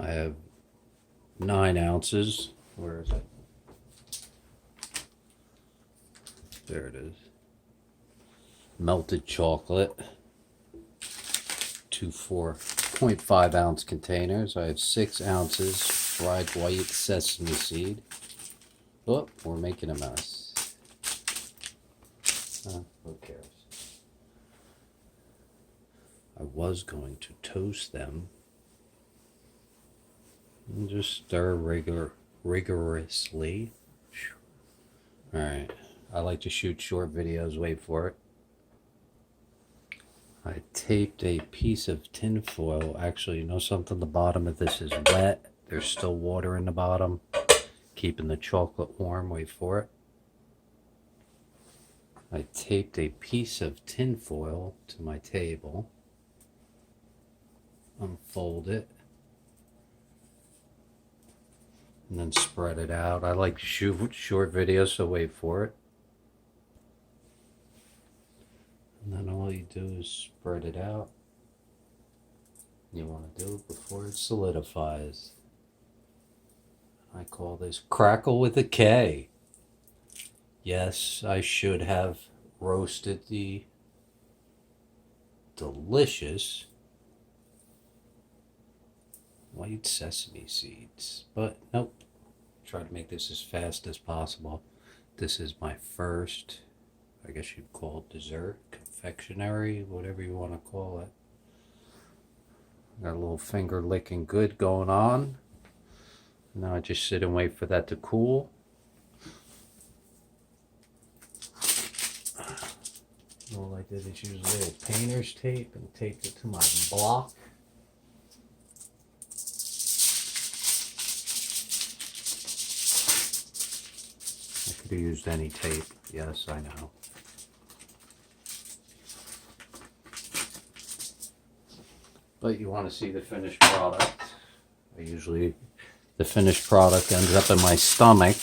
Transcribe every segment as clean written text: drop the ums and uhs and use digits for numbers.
I have 9 ounces. Where is it? There it is. Melted chocolate. 2 4.5 ounce containers. I have 6 ounces fried white sesame seed. Oh, we're making a mess. Who cares? I was going to toast them and just stir rigorously. Alright, I like to shoot short videos. Wait for it. I taped a piece of tin foil. Actually, you know something? The bottom of this is wet. There's still water in the bottom, keeping the chocolate warm. Wait for it. I taped a piece of tin foil to my table. Unfold it. And then spread it out. I like to shoot short videos, so wait for it. And then all you do is spread it out. You want to do it before it solidifies. I call this crackle with a K. Yes, I should have roasted the delicious white sesame seeds, but nope. Try to make this as fast as possible. This is my first, I guess you'd call it dessert, confectionery, whatever you want to call it. Got a little finger licking good going on. Now I just sit and wait for that to cool. All I did is use a little painter's tape and taped it to my block. I could have used any tape. Yes, I know. But you want to see the finished product. The finished product ends up in my stomach.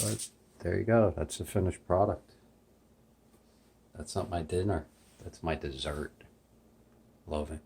But there you go. That's the finished product. That's not my dinner. That's my dessert. Love it.